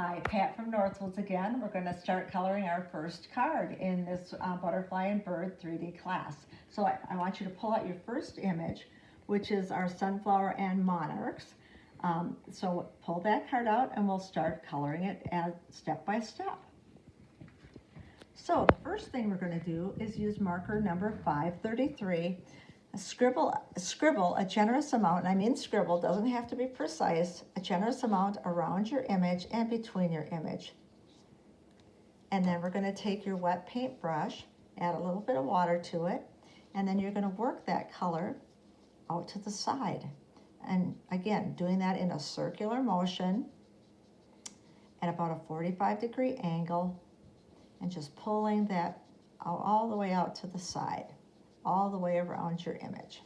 Hi, Pat from Northwoods again. We're going to start coloring our first card in this Butterfly and Bird 3D class. So I want you to pull out your first image, which is our sunflower and monarchs. So pull that card out and we'll start coloring it as step by step. So the first thing we're going to do is use marker number 533. Scribble a generous amount, and I mean scribble, doesn't have to be precise, a generous amount around your image and between your image. And then we're going to take your wet paintbrush, add a little bit of water to it, and then you're going to work that color out to the side. And again, doing that in a circular motion at about a 45-degree angle, and just pulling that all the way out to the side, all the way around your image.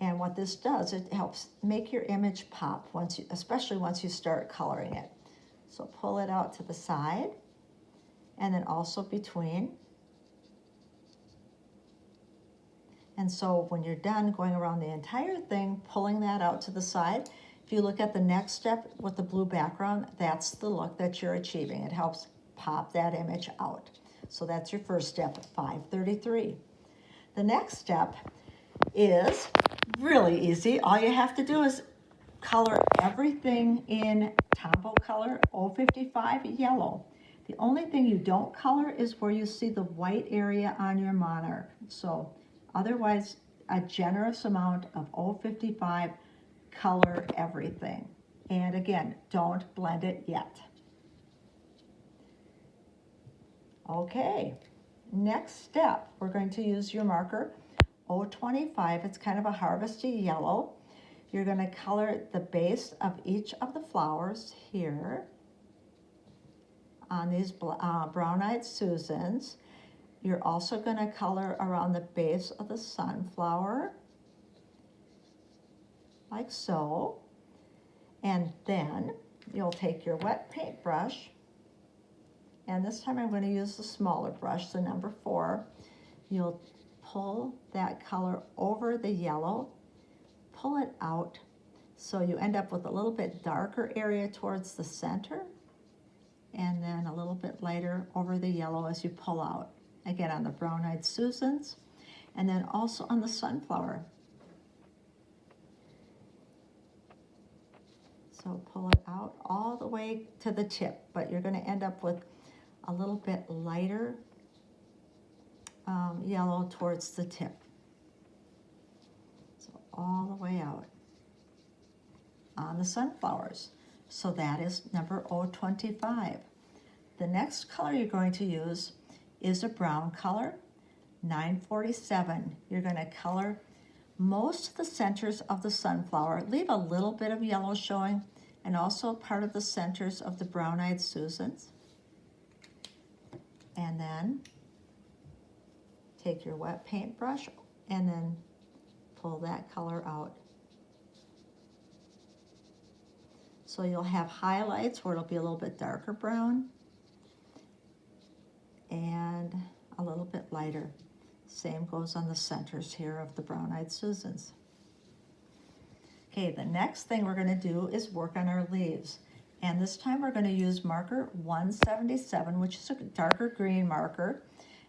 And what this does, it helps make your image pop, especially once you start coloring it. So pull it out to the side, and then also between. And so when you're done going around the entire thing, pulling that out to the side, if you look at the next step with the blue background, that's the look that you're achieving. It helps pop that image out. So that's your first step, 533. The next step is really easy. All you have to do is color everything in Tombow color 055 yellow. The only thing you don't color is where you see the white area on your monarch. So otherwise, a generous amount of 055, color everything. And again, don't blend it yet. Okay, next step, we're going to use your marker 025. It's kind of a harvesty yellow. You're going to color the base of each of the flowers here on these brown-eyed Susans. You're also going to color around the base of the sunflower, like so. And then you'll take your wet paintbrush, and this time I'm going to use the smaller brush, the number 4. You'll pull that color over the yellow, pull it out, so you end up with a little bit darker area towards the center, and then a little bit lighter over the yellow as you pull out. Again, on the brown-eyed Susans, and then also on the sunflower. So pull it out all the way to the tip, but you're going to end up with a little bit lighter yellow towards the tip. So all the way out on the sunflowers. So that is number 025. The next color you're going to use is a brown color, 947. You're going to color most of the centers of the sunflower. Leave a little bit of yellow showing, and also part of the centers of the brown-eyed Susans. And then take your wet paintbrush and then pull that color out. So you'll have highlights where it'll be a little bit darker brown and a little bit lighter. Same goes on the centers here of the brown-eyed Susans. Okay, the next thing we're going to do is work on our leaves. And this time we're going to use marker 177, which is a darker green marker.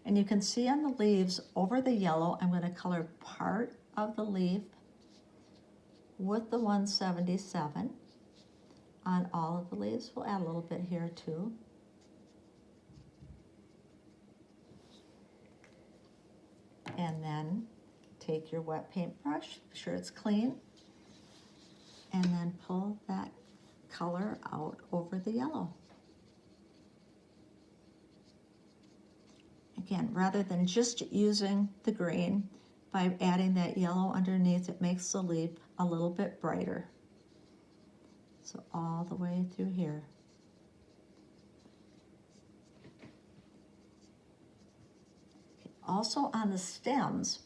And you can see on the leaves over the yellow, I'm going to color part of the leaf with the 177 on all of the leaves. We'll add a little bit here too. And then take your wet paintbrush, be sure it's clean, and then pull that color out over the yellow. Again, rather than just using the green, by adding that yellow underneath, it makes the leaf a little bit brighter. So all the way through here. Also on the stems,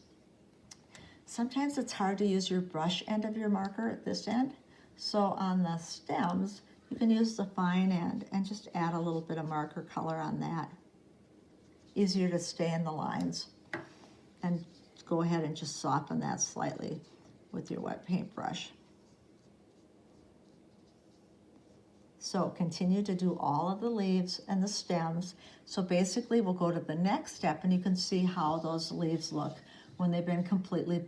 sometimes it's hard to use your brush end of your marker at this end. So on the stems, you can use the fine end and just add a little bit of marker color on that. Easier to stay in the lines. And go ahead and just soften that slightly with your wet paintbrush. So continue to do all of the leaves and the stems. So basically we'll go to the next step and you can see how those leaves look when they've been completely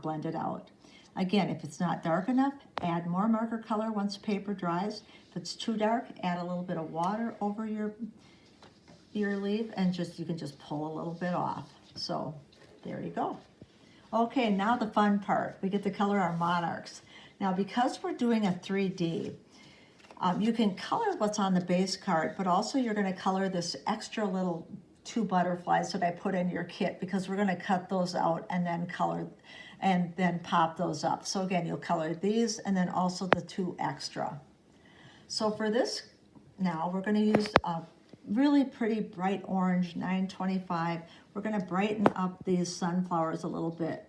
blended out. Again, if it's not dark enough, add more marker color once paper dries. If it's too dark, add a little bit of water over your leaf and you can just pull a little bit off. So there you go. Okay, now the fun part. We get to color our monarchs. Now because we're doing a 3D, you can color what's on the base card, but also you're going to color this extra little 2 butterflies that I put in your kit, because we're going to cut those out and then color and then pop those up. So again, you'll color these and then also the 2 extra. So for this, now we're going to use a really pretty bright orange 925. We're going to brighten up these sunflowers a little bit.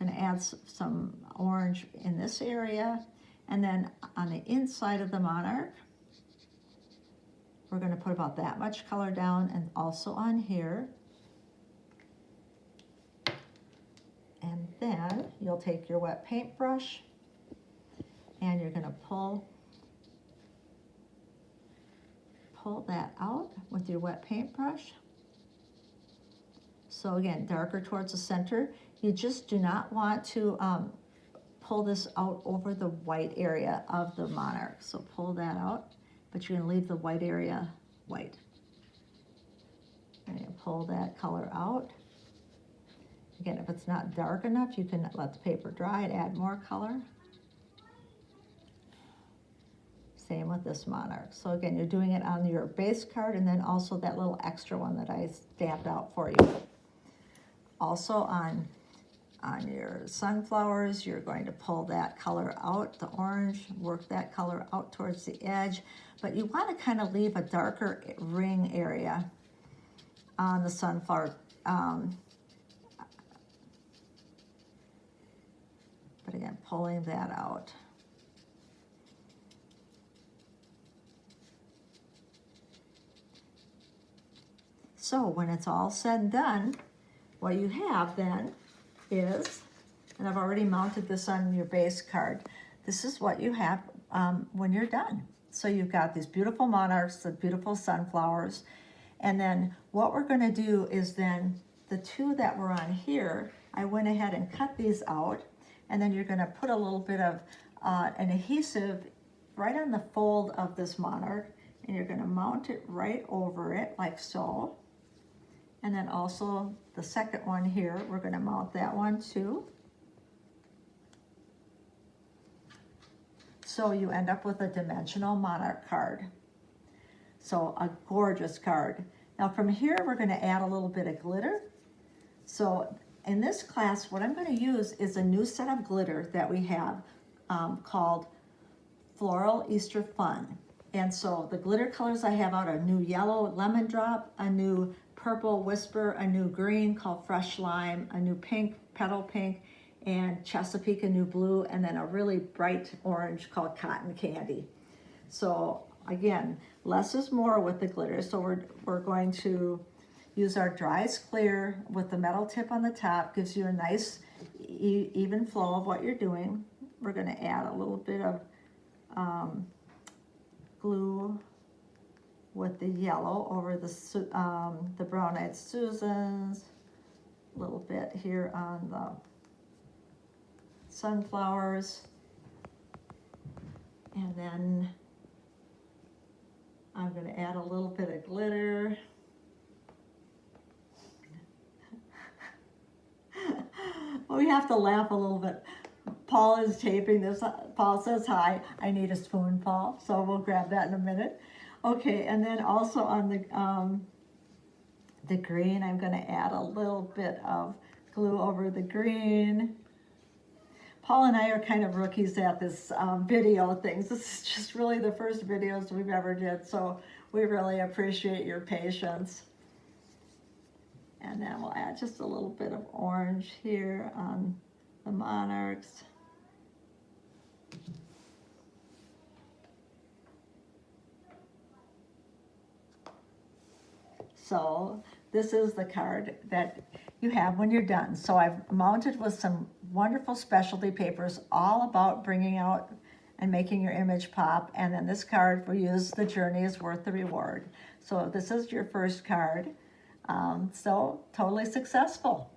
I'm going to add some orange in this area. And then on the inside of the monarch, we're going to put about that much color down, and also on here. And then you'll take your wet paintbrush and you're going to pull that out with your wet paintbrush. So again, darker towards the center. You just do not want to pull this out over the white area of the monarch. So pull that out, but you're going to leave the white area white. And you pull that color out. Again, if it's not dark enough, you can let the paper dry and add more color. Same with this monarch. So again, you're doing it on your base card and then also that little extra one that I stamped out for you. Also on your sunflowers, you're going to pull that color out, the orange, work that color out towards the edge, but you want to kind of leave a darker ring area on the sunflower. But again, pulling that out. So when it's all said and done, what you have then is, and I've already mounted this on your base card, this is what you have when you're done. So you've got these beautiful monarchs, the beautiful sunflowers, and then what we're going to do is then the 2 that were on here, I went ahead and cut these out, and then you're going to put a little bit of an adhesive right on the fold of this monarch, and you're going to mount it right over it like so. And then also the second one here, we're going to mount that one too. So you end up with a dimensional monarch card. So a gorgeous card. Now from here, we're going to add a little bit of glitter. So in this class, what I'm going to use is a new set of glitter that we have called Floral Easter Fun. And so the glitter colors I have out are a new yellow lemon drop, a new purple whisper, a new green called Fresh Lime, a new pink, petal pink, and Chesapeake, a new blue, and then a really bright orange called Cotton Candy. So again, less is more with the glitter. So we're going to use our Dry's Clear with the metal tip on the top, gives you a nice even flow of what you're doing. We're going to add a little bit of glue with the yellow over the Brown Eyed Susans, a little bit here on the sunflowers, and then I'm going to add a little bit of glitter. Well, we have to laugh a little bit. Paul is taping this. Paul says hi. I need a spoon, Paul, so we'll grab that in a minute. Okay, and then also on the green, I'm going to add a little bit of glue over the green. Paul and I are kind of rookies at this video things. This is just really the first videos we've ever did, so we really appreciate your patience. And then we'll add just a little bit of orange here on the monarchs. So this is the card that you have when you're done. So I've mounted with some wonderful specialty papers all about bringing out and making your image pop. And then this card for you is the journey is worth the reward. So this is your first card. So totally successful.